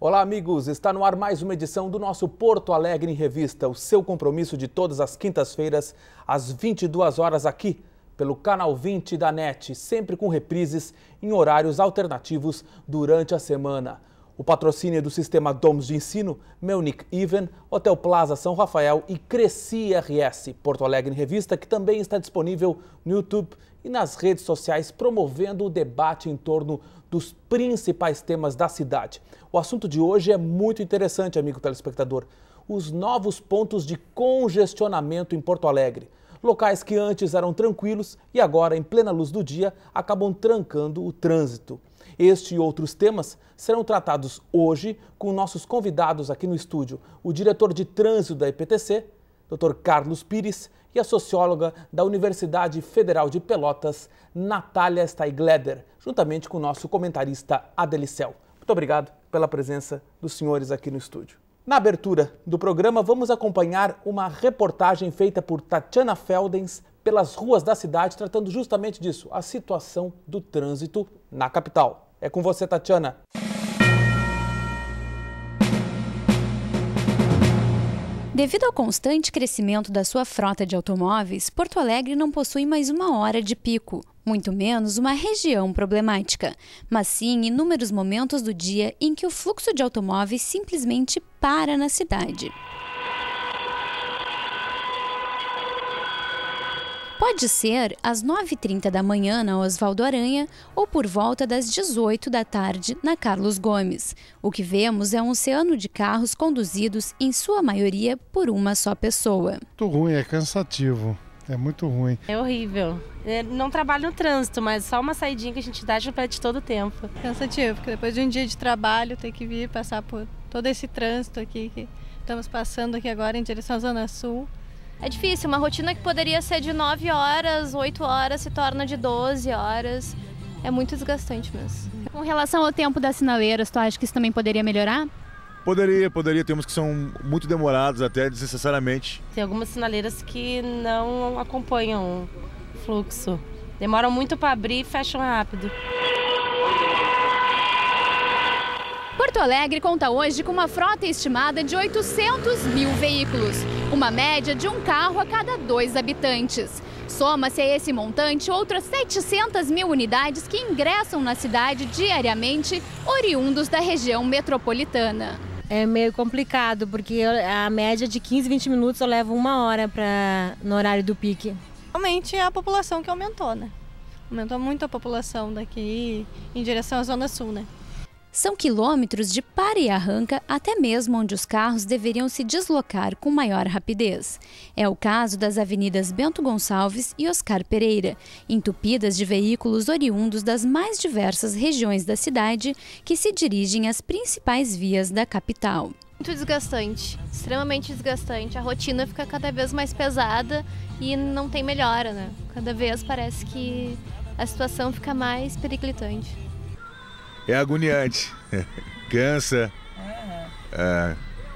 Olá, amigos! Está no ar mais uma edição do nosso Porto Alegre em Revista, o seu compromisso de todas as quintas-feiras, às 22 horas aqui, pelo canal 20 da NET, sempre com reprises em horários alternativos durante a semana. O patrocínio do Sistema Domus de Ensino, Melnick Even, Hotel Plaza São Rafael e Cresci RS, Porto Alegre em Revista, que também está disponível no YouTube e nas redes sociais, promovendo o debate em torno dos principais temas da cidade. O assunto de hoje é muito interessante, amigo telespectador. Os novos pontos de congestionamento em Porto Alegre. Locais que antes eram tranquilos e agora, em plena luz do dia, acabam trancando o trânsito. Este e outros temas serão tratados hoje com nossos convidados aqui no estúdio, o diretor de trânsito da EPTC, Dr. Carlos Pires, e a socióloga da Universidade Federal de Pelotas, Natália Steigleder, juntamente com o nosso comentarista Adelicel. Muito obrigado pela presença dos senhores aqui no estúdio. Na abertura do programa, vamos acompanhar uma reportagem feita por Tatiana Feldens pelas ruas da cidade, tratando justamente disso, a situação do trânsito na capital. É com você, Tatiana. Devido ao constante crescimento da sua frota de automóveis, Porto Alegre não possui mais uma hora de pico, muito menos uma região problemática, mas sim inúmeros momentos do dia em que o fluxo de automóveis simplesmente para na cidade. Pode ser às 9h30 da manhã na Osvaldo Aranha ou por volta das 18 da tarde na Carlos Gomes. O que vemos é um oceano de carros conduzidos, em sua maioria, por uma só pessoa. Muito ruim, é cansativo, é muito ruim. É horrível. Eu não trabalho no trânsito, mas só uma saidinha que a gente dá já perde todo o tempo. Cansativo, porque depois de um dia de trabalho tem que vir passar por todo esse trânsito aqui que estamos passando aqui agora em direção à Zona Sul. É difícil, uma rotina que poderia ser de 9 horas, 8 horas, se torna de 12 horas. É muito desgastante mesmo. Com relação ao tempo das sinaleiras, tu acha que isso também poderia melhorar? Poderia. Temos que são muito demorados até desnecessariamente. Tem algumas sinaleiras que não acompanham o fluxo. Demoram muito para abrir e fecham rápido. Porto Alegre conta hoje com uma frota estimada de 800 mil veículos, uma média de um carro a cada 2 habitantes. Soma-se a esse montante outras 700 mil unidades que ingressam na cidade diariamente, oriundos da região metropolitana. É meio complicado, porque a média de 15, 20 minutos eu levo 1 hora no horário do pique. Realmente é a população que aumentou, né? Aumentou muito a população daqui em direção à Zona Sul, né? São quilômetros de para e arranca até mesmo onde os carros deveriam se deslocar com maior rapidez. É o caso das avenidas Bento Gonçalves e Oscar Pereira, entupidas de veículos oriundos das mais diversas regiões da cidade que se dirigem às principais vias da capital. Muito desgastante, extremamente desgastante. A rotina fica cada vez mais pesada e não tem melhora, né? Cada vez parece que a situação fica mais periclitante. É agoniante, cansa,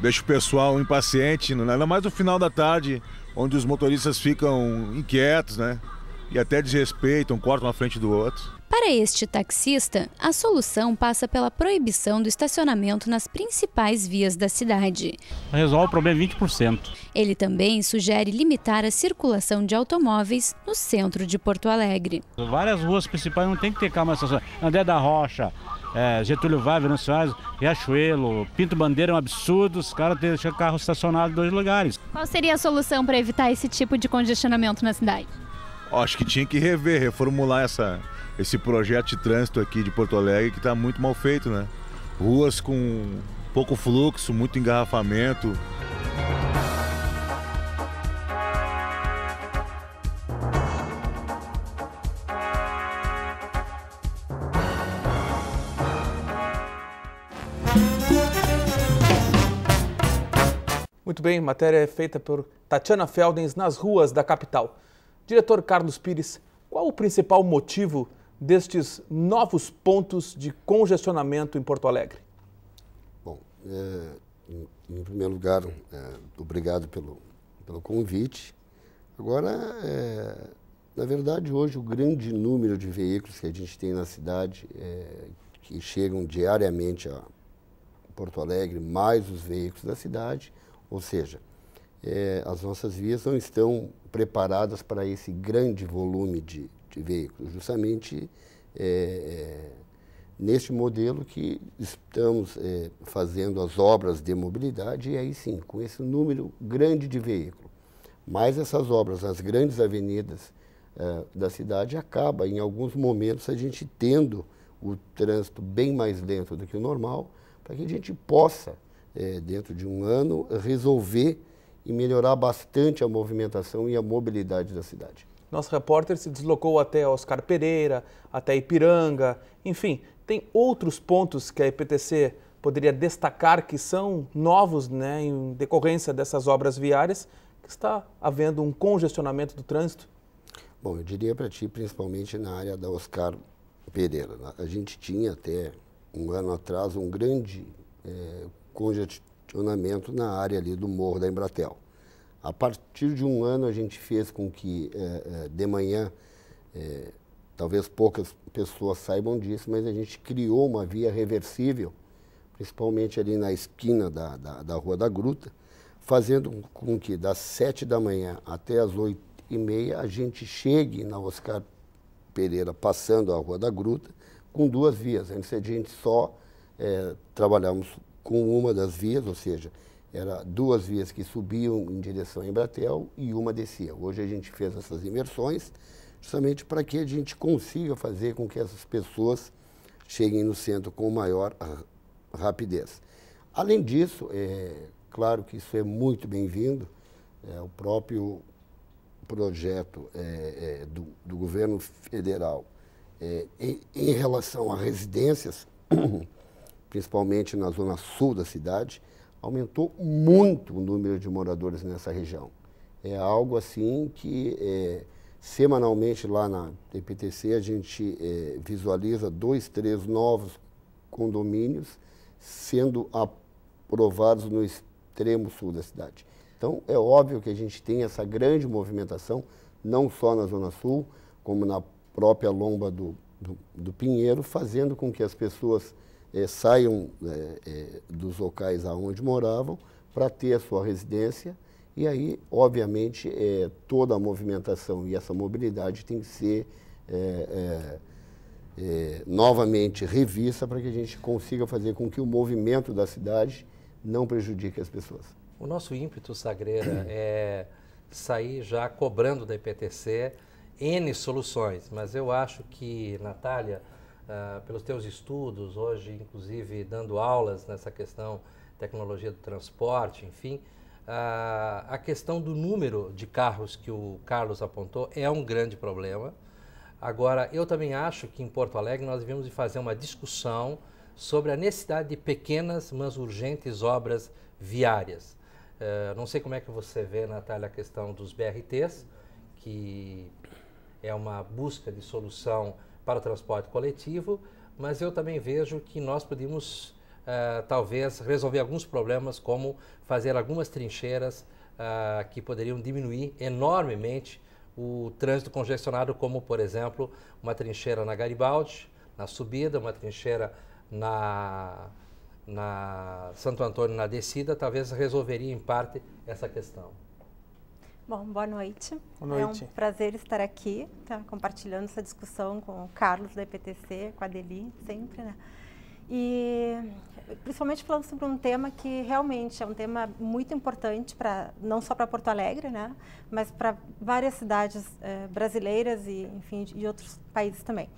deixa o pessoal impaciente, ainda mais no final da tarde, onde os motoristas ficam inquietos, né? E até desrespeitam, cortam na frente do outro. Para este taxista, a solução passa pela proibição do estacionamento nas principais vias da cidade. Resolve o problema em 20%. Ele também sugere limitar a circulação de automóveis no centro de Porto Alegre. Várias ruas principais não tem que ter carro mais estacionado. André da Rocha, Getúlio Vargas, Venâncio Soares, Riachuelo, Pinto Bandeira é um absurdo, os caras deixam o carro estacionado em 2 lugares. Qual seria a solução para evitar esse tipo de congestionamento na cidade? Acho que tinha que reformular esse projeto de trânsito aqui de Porto Alegre, que está muito mal feito, né? Ruas com pouco fluxo, muito engarrafamento. Muito bem, matéria é feita por Tatiana Feldens nas ruas da capital. Diretor Carlos Pires, qual o principal motivo destes novos pontos de congestionamento em Porto Alegre? Bom, em primeiro lugar, obrigado pelo convite. Agora, na verdade, hoje o grande número de veículos que a gente tem na cidade, que chegam diariamente a Porto Alegre, mais os veículos da cidade, ou seja, as nossas vias não estão preparadas para esse grande volume de veículos, justamente neste modelo que estamos fazendo as obras de mobilidade, e aí sim, com esse número grande de veículos, mais essas obras nas grandes avenidas da cidade, acaba em alguns momentos a gente tendo o trânsito bem mais lento do que o normal, para que a gente possa, dentro de um ano, resolver e melhorar bastante a movimentação e a mobilidade da cidade. Nosso repórter se deslocou até Oscar Pereira, até Ipiranga, enfim, tem outros pontos que a EPTC poderia destacar que são novos, né, em decorrência dessas obras viárias, que está havendo um congestionamento do trânsito? Bom, eu diria para ti, principalmente na área da Oscar Pereira. A gente tinha até um ano atrás um grande congestionamento na área ali do Morro da Embratel. A partir de um ano a gente fez com que de manhã, talvez poucas pessoas saibam disso, mas a gente criou uma via reversível, principalmente ali na esquina da Rua da Gruta, fazendo com que das 7 da manhã até as 8h30 a gente chegue na Oscar Pereira, passando a Rua da Gruta, com 2 vias. Antes a gente só trabalhamos com uma das vias, ou seja, era 2 vias que subiam em direção a Embratel e uma descia. Hoje a gente fez essas inversões justamente para que a gente consiga fazer com que essas pessoas cheguem no centro com maior rapidez. Além disso, claro que isso é muito bem-vindo, o próprio projeto do governo federal em relação a residências, principalmente na zona sul da cidade, aumentou muito o número de moradores nessa região. É algo assim que semanalmente lá na EPTC a gente visualiza 2, 3 novos condomínios sendo aprovados no extremo sul da cidade. Então, é óbvio que a gente tem essa grande movimentação, não só na Zona Sul, como na própria lomba do Pinheiro, fazendo com que as pessoas saiam dos locais aonde moravam para ter a sua residência. E aí, obviamente, toda a movimentação e essa mobilidade tem que ser novamente revista para que a gente consiga fazer com que o movimento da cidade não prejudique as pessoas. O nosso ímpeto, Sagreira, é sair já cobrando da EPTC N soluções, mas eu acho que, Natália, pelos teus estudos, hoje inclusive dando aulas nessa questão tecnologia do transporte, enfim, a questão do número de carros que o Carlos apontou é um grande problema. Agora, eu também acho que em Porto Alegre nós devemos fazer uma discussão sobre a necessidade de pequenas, mas urgentes obras viárias. Não sei como é que você vê, Natália, a questão dos BRTs, que é uma busca de solução para o transporte coletivo, mas eu também vejo que nós podemos, talvez, resolver alguns problemas, como fazer algumas trincheiras que poderiam diminuir enormemente o trânsito congestionado, como, por exemplo, uma trincheira na Garibaldi, na subida, uma trincheira na Santo Antônio na descida, talvez resolveria em parte essa questão. Bom, boa noite. Boa noite. É um prazer estar aqui, compartilhando essa discussão com o Carlos da EPTC, com a Adeli, sempre, né? E principalmente falando sobre um tema que realmente é um tema muito importante, não só para Porto Alegre, né? Mas para várias cidades brasileiras e, enfim, de outros países também.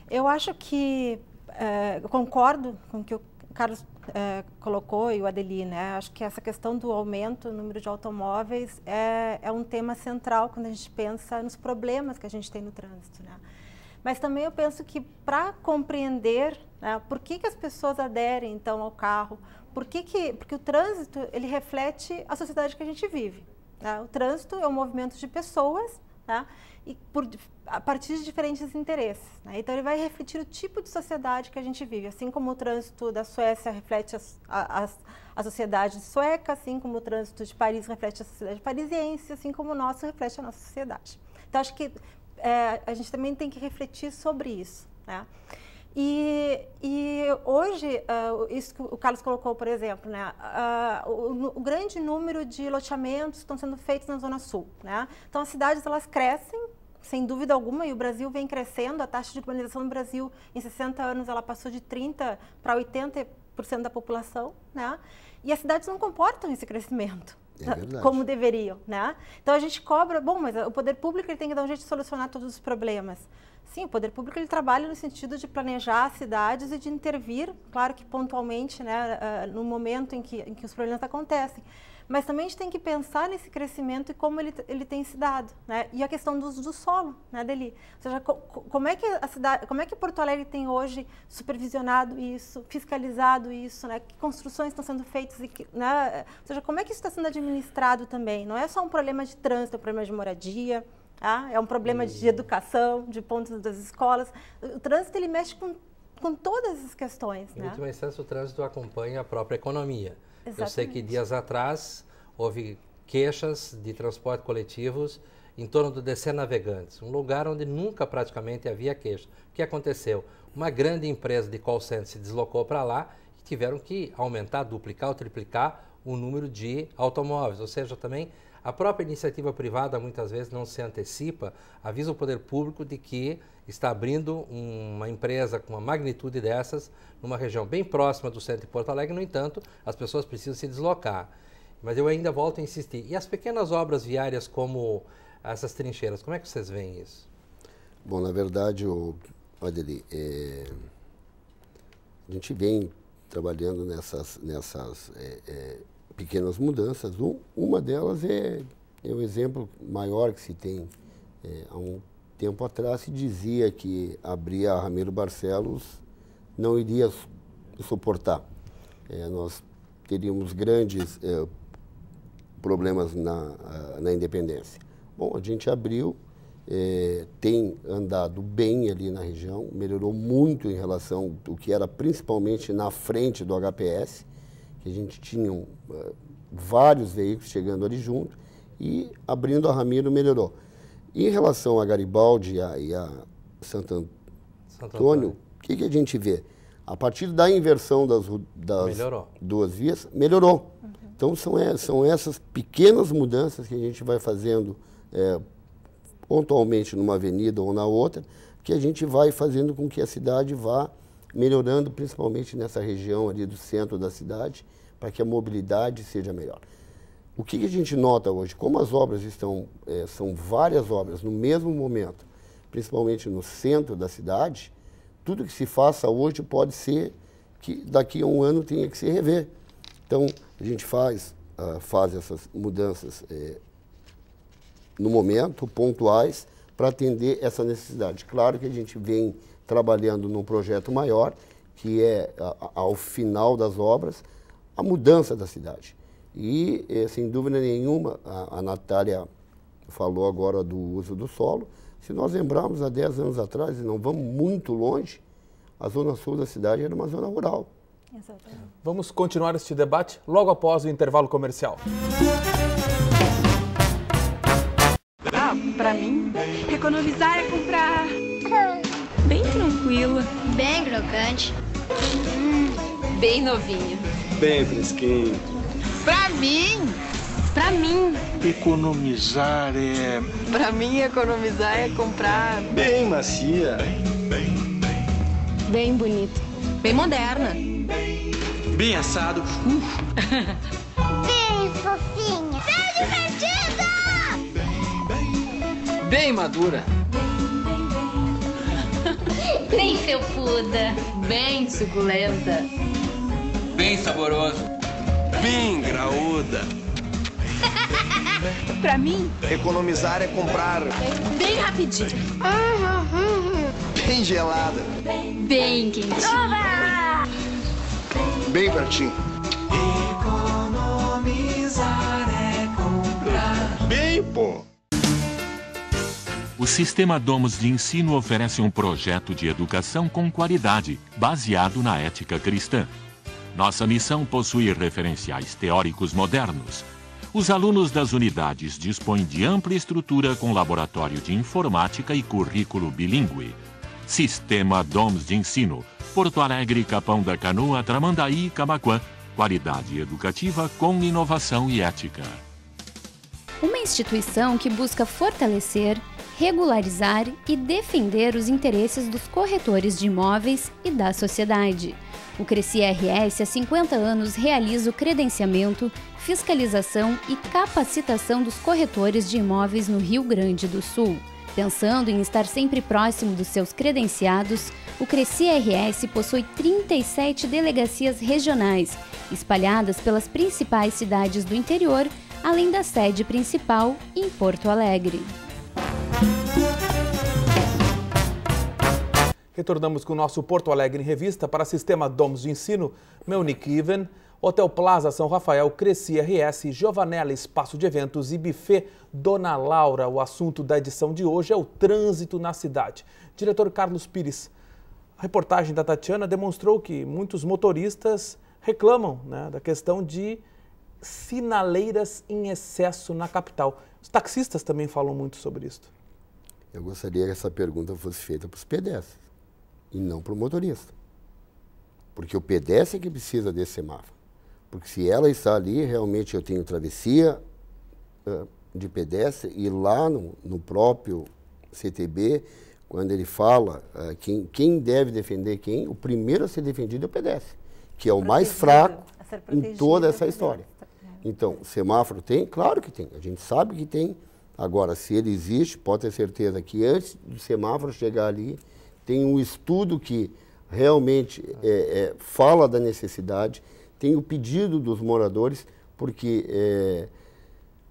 Eu acho que, eu concordo com o que o Carlos colocou e o Adeli, né? Acho que essa questão do aumento do número de automóveis é um tema central quando a gente pensa nos problemas que a gente tem no trânsito, né? Mas também eu penso que para compreender, né, por que as pessoas aderem então ao carro, porque o trânsito ele reflete a sociedade que a gente vive, né? O trânsito é um movimento de pessoas, né? E a partir de diferentes interesses, né? Então ele vai refletir o tipo de sociedade que a gente vive, assim como o trânsito da Suécia reflete a sociedade sueca, assim como o trânsito de Paris reflete a sociedade parisiense, assim como o nosso reflete a nossa sociedade. Então acho que a gente também tem que refletir sobre isso, né? E hoje, isso que o Carlos colocou, por exemplo, né, o grande número de loteamentos estão sendo feitos na Zona Sul, né? Então, as cidades, elas crescem, sem dúvida alguma, e o Brasil vem crescendo. A taxa de urbanização no Brasil, em 60 anos, ela passou de 30% para 80% da população, né? E as cidades não comportam esse crescimento. Como deveriam, né? Então a gente cobra, bom, mas o poder público ele tem que dar um jeito de solucionar todos os problemas. Sim, o poder público ele trabalha no sentido de planejar as cidades e de intervir, claro que pontualmente, né, no momento em que os problemas acontecem. Mas também a gente tem que pensar nesse crescimento e como ele tem se dado, né? E a questão do uso do solo, né, Adeli? Ou seja, como é que a cidade, como é que Porto Alegre tem hoje supervisionado isso, fiscalizado isso, né? Que construções estão sendo feitas, né? Ou seja, como é que isso está sendo administrado também? Não é só um problema de trânsito, é um problema de moradia, tá? É um problema de educação, de pontos das escolas. O trânsito ele mexe com todas as questões, Em né? última instância, o trânsito acompanha a própria economia. Exatamente. Eu sei que dias atrás houve queixas de transporte coletivos em torno do DC Navegantes, um lugar onde nunca praticamente havia queixa. O que aconteceu? Uma grande empresa de call center se deslocou para lá e tiveram que aumentar, duplicar ou triplicar o número de automóveis. Ou seja, também a própria iniciativa privada muitas vezes não se antecipa, avisa o poder público de que está abrindo uma empresa com uma magnitude dessas numa região bem próxima do centro de Porto Alegre. No entanto, as pessoas precisam se deslocar. Mas eu ainda volto a insistir. E as pequenas obras viárias como essas trincheiras, como é que vocês veem isso? Bom, na verdade, Adeli, a gente vem trabalhando nessas pequenas mudanças. Uma delas é o exemplo maior que se tem. Há um tempo atrás se dizia que abrir a Ramiro Barcelos não iria suportar. Nós teríamos grandes problemas na Independência. Bom, a gente abriu, tem andado bem ali na região, melhorou muito em relação ao que era principalmente na frente do HPS, que a gente tinha vários veículos chegando ali junto, e abrindo a Ramiro melhorou. Em relação a Garibaldi e a Santo Antônio, o que a gente vê? A partir da inversão das duas vias, melhorou. Uhum. Então, são essas pequenas mudanças que a gente vai fazendo pontualmente numa avenida ou na outra, que a gente vai fazendo com que a cidade vá melhorando, principalmente nessa região ali do centro da cidade, para que a mobilidade seja melhor. O que a gente nota hoje? Como as obras são várias obras no mesmo momento, principalmente no centro da cidade, tudo que se faça hoje pode ser que daqui a um ano tenha que se rever. Então, a gente faz essas mudanças no momento, pontuais, para atender essa necessidade. Claro que a gente vem trabalhando num projeto maior, que é, ao final das obras, a mudança da cidade. E, sem dúvida nenhuma, a Natália falou agora do uso do solo. Se nós lembrarmos, há 10 anos atrás, e não vamos muito longe, a zona sul da cidade era uma zona rural. Exatamente. Vamos continuar este debate logo após o intervalo comercial. Pra mim, economizar é comprar bem tranquilo, bem crocante, bem novinho, bem fresquinho. Pra mim, economizar é... Pra mim, economizar é comprar bem macia, bem bonita, bem moderna, bem assado, bem fofinha, bem divertida, bem madura, bem felpuda, bem suculenta, bem saboroso, bem graúda. Pra mim, economizar é comprar bem rapidinho, bem gelada, bem quentinho, bem pertinho. Economizar é comprar bem, pô. O Sistema Domus de Ensino oferece um projeto de educação com qualidade, baseado na ética cristã. Nossa missão possui referenciais teóricos modernos. Os alunos das unidades dispõem de ampla estrutura com laboratório de informática e currículo bilíngue. Sistema DOMS de Ensino. Porto Alegre, Capão da Canoa, Tramandaí e Camaquã. Qualidade educativa com inovação e ética. Uma instituição que busca fortalecer, regularizar e defender os interesses dos corretores de imóveis e da sociedade. O Cresci RS há 50 anos realiza o credenciamento, fiscalização e capacitação dos corretores de imóveis no Rio Grande do Sul. Pensando em estar sempre próximo dos seus credenciados, o Cresci RS possui 37 delegacias regionais, espalhadas pelas principais cidades do interior, além da sede principal em Porto Alegre. Retornamos com o nosso Porto Alegre em Revista para Sistema DOMS de Ensino, Meunic Even, Hotel Plaza São Rafael, Cresci RS, Giovanella Espaço de Eventos e Buffet Dona Laura. O assunto da edição de hoje é o trânsito na cidade. Diretor Carlos Pires, a reportagem da Tatiana demonstrou que muitos motoristas reclamam, né, da questão de sinaleiras em excesso na capital. Os taxistas também falam muito sobre isso. Eu gostaria que essa pergunta fosse feita para os pedestres e não para o motorista. Porque o pedestre é que precisa desse semáforo. Porque se ela está ali, realmente eu tenho travessia de pedestre e lá no próprio CTB, quando ele fala quem deve defender quem, o primeiro a ser defendido é o pedestre, que é o mais fraco em toda essa história. Então, o semáforo tem? Claro que tem, a gente sabe que tem. Agora, se ele existe, pode ter certeza que antes do semáforo chegar ali, tem um estudo que realmente fala da necessidade, tem o pedido dos moradores, porque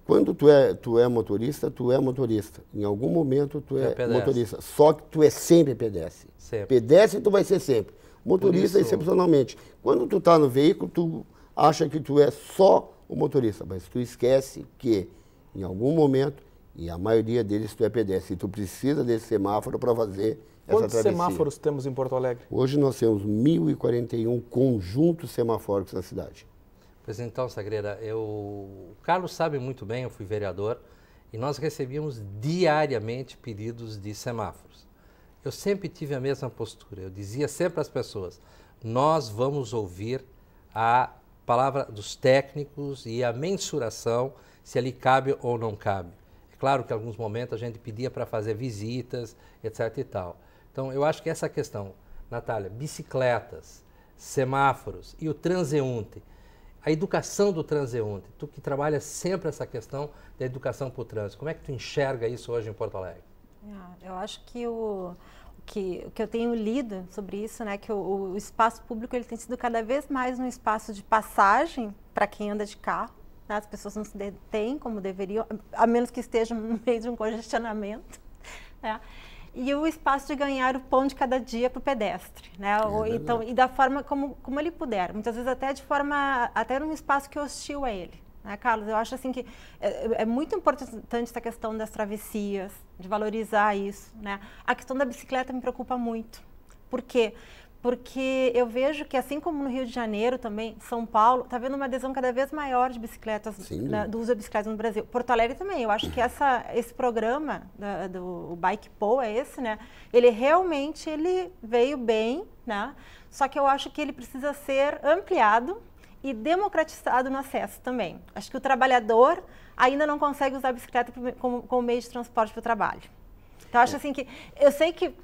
quando tu é motorista, tu é motorista. Em algum momento tu é motorista, só que tu é sempre pedestre. Sempre. Pedestre tu vai ser sempre. Motorista excepcionalmente. Quando tu está no veículo, tu acha que tu é só o motorista, mas tu esquece que em algum momento, e a maioria deles tu é pedestre, e tu precisa desse semáforo para fazer essa travessia. Quantos semáforos temos em Porto Alegre? Hoje nós temos 1.041 conjuntos semafóricos na cidade. Pois então, Sagreira, o Carlos sabe muito bem, eu fui vereador, e nós recebíamos diariamente pedidos de semáforos. Eu sempre tive a mesma postura, eu dizia sempre às pessoas, nós vamos ouvir a palavra dos técnicos e a mensuração, se ali cabe ou não cabe. É claro que em alguns momentos a gente pedia para fazer visitas, etc e tal. Então, eu acho que essa questão, Natália, bicicletas, semáforos e o transeunte, a educação do transeunte, tu que trabalha sempre essa questão da educação para o trânsito, como é que tu enxerga isso hoje em Porto Alegre? Eu acho que o que eu tenho lido sobre isso, né, que o espaço público ele tem sido cada vez mais um espaço de passagem para quem anda de carro, né, as pessoas não se detêm como deveriam, a menos que estejam no meio de um congestionamento, né? E o espaço de ganhar o pão de cada dia para o pedestre, né? Então, e da forma como ele puder, muitas vezes até num espaço que é hostil a ele, né, Carlos? Eu acho assim que é muito importante essa questão das travessias, de valorizar isso, né? A questão da bicicleta me preocupa muito. Por quê? Porque eu vejo que, assim como no Rio de Janeiro também, São Paulo, está havendo uma adesão cada vez maior de bicicletas, do uso de bicicletas no Brasil. Porto Alegre também, eu acho que esse programa do Bike Pô é esse, né? Ele realmente veio bem, né? Só que eu acho que ele precisa ser ampliado e democratizado no acesso também. Acho que o trabalhador ainda não consegue usar a bicicleta como meio de transporte para o trabalho. Então, acho assim que, eu sei que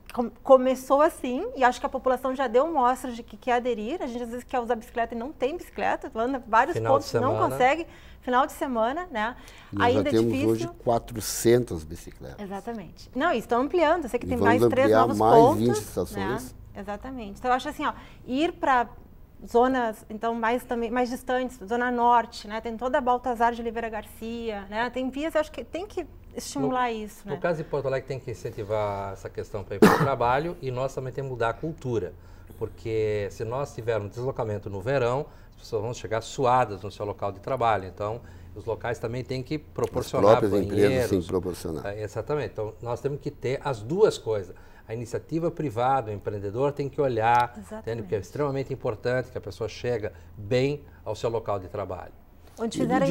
começou assim, e acho que a população já deu mostras de que quer aderir. A gente às vezes quer usar bicicleta e não tem bicicleta, anda vários pontos, não consegue. Final de semana, né? Nós ainda já temos hoje 400 bicicletas. Exatamente. Não, e estão ampliando, eu sei que tem mais 3 novos pontos. Mais 20 estações. Né? Exatamente. Então, eu acho assim, ir para zonas então mais distantes, Zona Norte, né? Tem toda a Baltazar de Oliveira Garcia, né? Tem vias, eu acho que tem que estimular isso, né? No caso de Porto Alegre, tem que incentivar essa questão para ir para o trabalho e nós também temos que mudar a cultura, porque se nós tivermos deslocamento no verão, as pessoas vão chegar suadas no seu local de trabalho, então os locais também têm que proporcionar banheiros. As próprias empresas têm que proporcionar. Exatamente, então nós temos que ter as duas coisas. A iniciativa privada, o empreendedor tem que olhar, entende? Porque é extremamente importante que a pessoa chegue bem ao seu local de trabalho. Onde fizeram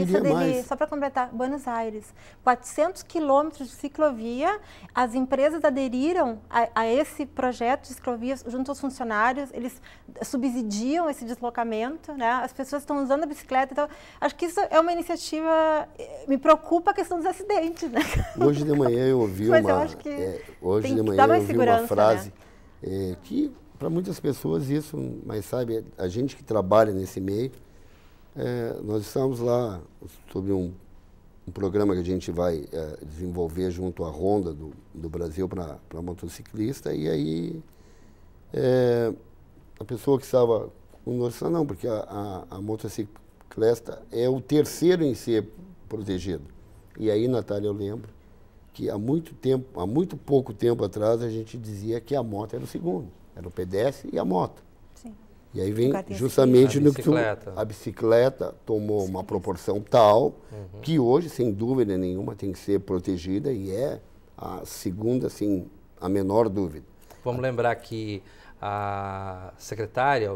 isso, só para completar, Buenos Aires. 400 quilômetros de ciclovia, as empresas aderiram a esse projeto de ciclovias junto aos funcionários, eles subsidiam esse deslocamento, né? As pessoas estão usando a bicicleta, então acho que isso é uma iniciativa, me preocupa a questão dos acidentes, né? Hoje de manhã eu ouvi uma frase, né? Que para muitas pessoas isso, mas sabe, a gente que trabalha nesse meio, nós estamos lá sobre um programa que a gente vai desenvolver junto à Honda do Brasil para motociclista, e aí a pessoa que estava conosco, não, porque a motocicleta é o terceiro em ser protegido. E aí, Natália, eu lembro que há muito pouco tempo atrás, a gente dizia que a moto era o segundo, era o pedestre e a moto. E aí vem justamente no que a bicicleta tomou uma proporção tal que hoje, sem dúvida nenhuma, tem que ser protegida, e é a segunda, assim, a menor dúvida. Vamos lembrar que a secretária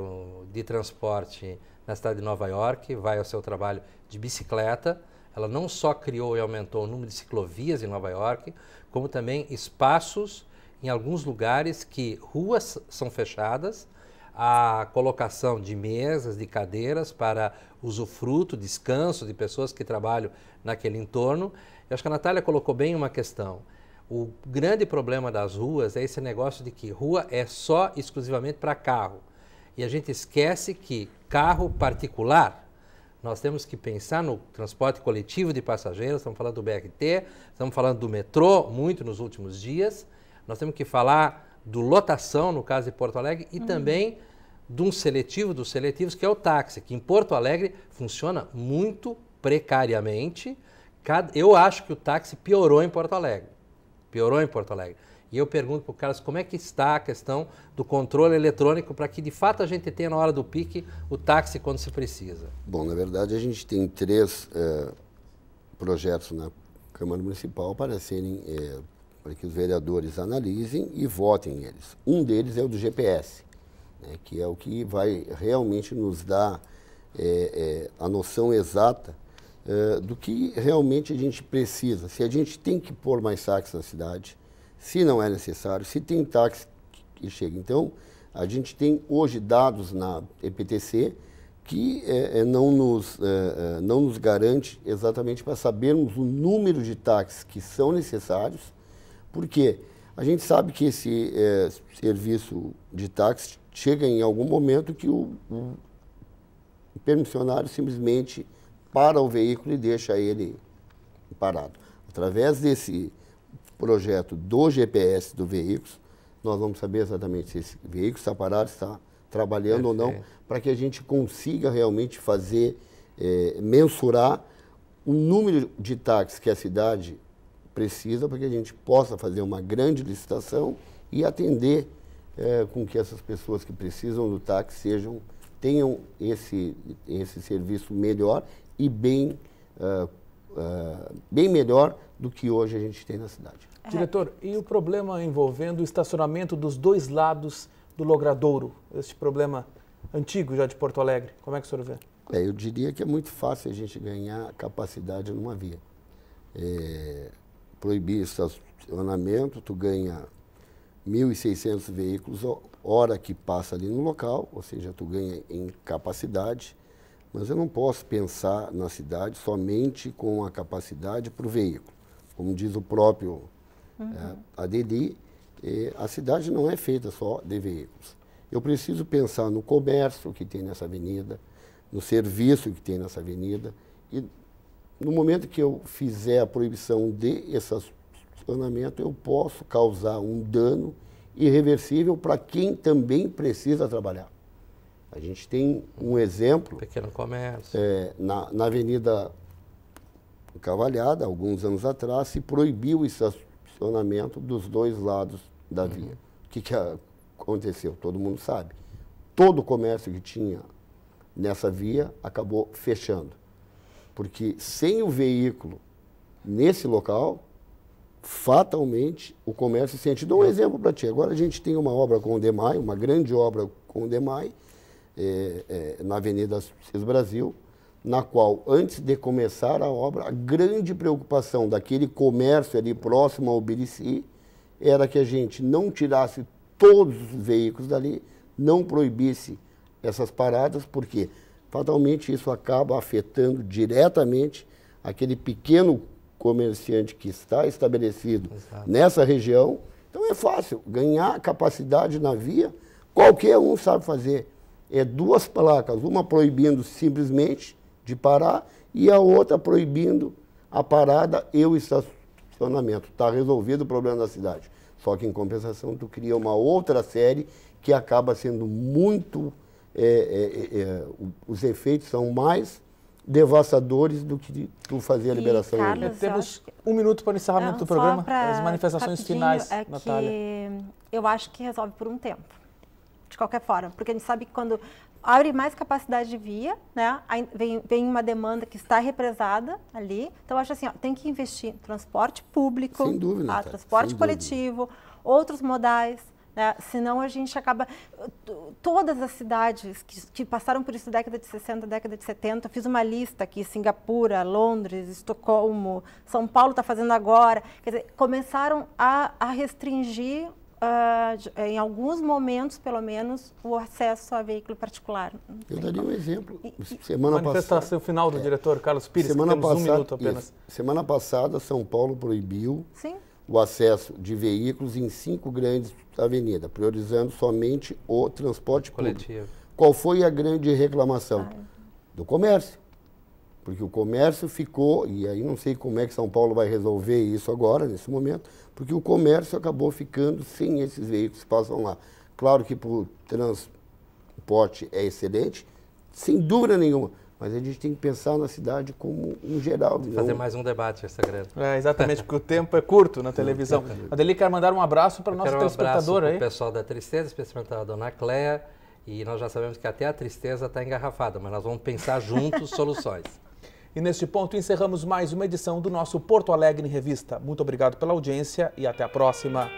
de transporte na cidade de Nova York vai ao seu trabalho de bicicleta. Ela não só criou e aumentou o número de ciclovias em Nova York, como também espaços em alguns lugares que ruas são fechadas, a colocação de mesas, de cadeiras para usufruto, descanso de pessoas que trabalham naquele entorno. Eu acho que a Natália colocou bem uma questão. O grande problema das ruas é esse negócio de que rua é só exclusivamente para carro. E a gente esquece que carro particular, nós temos que pensar no transporte coletivo de passageiros, estamos falando do BRT, estamos falando do metrô, muito nos últimos dias. Nós temos que falar do lotação, no caso de Porto Alegre, e também de um seletivo, dos seletivos, que é o táxi, que em Porto Alegre funciona muito precariamente. Eu acho que o táxi piorou em Porto Alegre. Piorou em Porto Alegre. E eu pergunto para o Carlos como é que está a questão do controle eletrônico para que, de fato, a gente tenha na hora do pique o táxi quando se precisa. Bom, na verdade, a gente tem 3 projetos na Câmara Municipal para que os vereadores analisem e votem eles. Um deles é o do GPS, né, que é o que vai realmente nos dar a noção exata do que realmente a gente precisa. Se a gente tem que pôr mais táxis na cidade, se não é necessário, se tem táxi que chega. Então, a gente tem hoje dados na EPTC que não nos garante exatamente para sabermos o número de táxis que são necessários, porque a gente sabe que esse serviço de táxi chega em algum momento que o permissionário simplesmente para o veículo e deixa ele parado. Através desse projeto do GPS do veículo, nós vamos saber exatamente se esse veículo está parado, está trabalhando ou não, para que a gente consiga realmente fazer, mensurar o número de táxis que a cidade precisa, para que a gente possa fazer uma grande licitação e atender com que essas pessoas que precisam do táxi tenham esse serviço melhor e bem melhor do que hoje a gente tem na cidade. Diretor, e o problema envolvendo o estacionamento dos 2 lados do Logradouro? Esse problema antigo já de Porto Alegre, como é que o senhor vê? Eu diria que é muito fácil a gente ganhar capacidade numa via. Proibir estacionamento, tu ganha 1.600 veículos hora que passa ali no local, ou seja, tu ganha em capacidade, mas eu não posso pensar na cidade somente com a capacidade para o veículo. Como diz o próprio Adeli, a cidade não é feita só de veículos. Eu preciso pensar no comércio que tem nessa avenida, no serviço que tem nessa avenida, e no momento que eu fizer a proibição de estacionamento, eu posso causar um dano irreversível para quem também precisa trabalhar. A gente tem um exemplo. Pequeno comércio. Na Avenida Cavalhada, alguns anos atrás, se proibiu o estacionamento dos 2 lados da via. O que aconteceu? Todo mundo sabe. Todo o comércio que tinha nessa via acabou fechando. Porque sem o veículo nesse local, fatalmente o comércio sente. Dou um exemplo para ti. Agora a gente tem uma obra com o DEMAI, uma grande obra com o DEMAI, na Avenida Cis Brasil. na qual, antes de começar a obra, a grande preocupação daquele comércio ali próximo ao Birici era que a gente não tirasse todos os veículos dali, não proibisse essas paradas, porque fatalmente isso acaba afetando diretamente aquele pequeno comerciante que está estabelecido nessa região. Então é fácil, ganhar capacidade na via, qualquer um sabe fazer. É 2 placas, uma proibindo simplesmente de parar e a outra proibindo a parada e o estacionamento. Está resolvido o problema da cidade. Só que em compensação tu cria uma outra série que acaba sendo muito... os efeitos são mais devastadores do que tu fazer a liberação. Carlos, temos 1 minuto para o encerramento do programa, as manifestações finais, Natália. Eu acho que resolve por um tempo, de qualquer forma, porque a gente sabe que quando abre mais capacidade de via, né, vem uma demanda que está represada ali, então eu acho assim, ó, tem que investir em transporte público, sem dúvida, transporte coletivo, outros modais, né? Senão a gente acaba... Todas as cidades que passaram por isso década de 60, década de 70, fiz uma lista aqui, Singapura, Londres, Estocolmo, São Paulo está fazendo agora, quer dizer, começaram a restringir, em alguns momentos, pelo menos, o acesso a veículo particular. Eu daria um exemplo. Manifestação final do diretor Carlos Pires, temos 1 minuto apenas. Semana passada, São Paulo proibiu... Sim. O acesso de veículos em 5 grandes avenidas, priorizando somente o transporte público. Qual foi a grande reclamação? Do comércio. Porque o comércio ficou, e aí não sei como é que São Paulo vai resolver isso agora, nesse momento, porque o comércio acabou ficando sem esses veículos que passam lá. Claro que para o transporte é excelente, sem dúvida nenhuma. Mas a gente tem que pensar na cidade como um geral. Fazer mais um debate, Sagredo. Exatamente, porque o tempo é curto na televisão. Adeli, quer mandar um abraço para o nosso telespectador aí? Um abraço para o pessoal da Tristeza, especialmente a dona Cléia. E nós já sabemos que até a tristeza está engarrafada, mas nós vamos pensar juntos soluções. E neste ponto encerramos mais uma edição do nosso Porto Alegre em Revista. Muito obrigado pela audiência e até a próxima.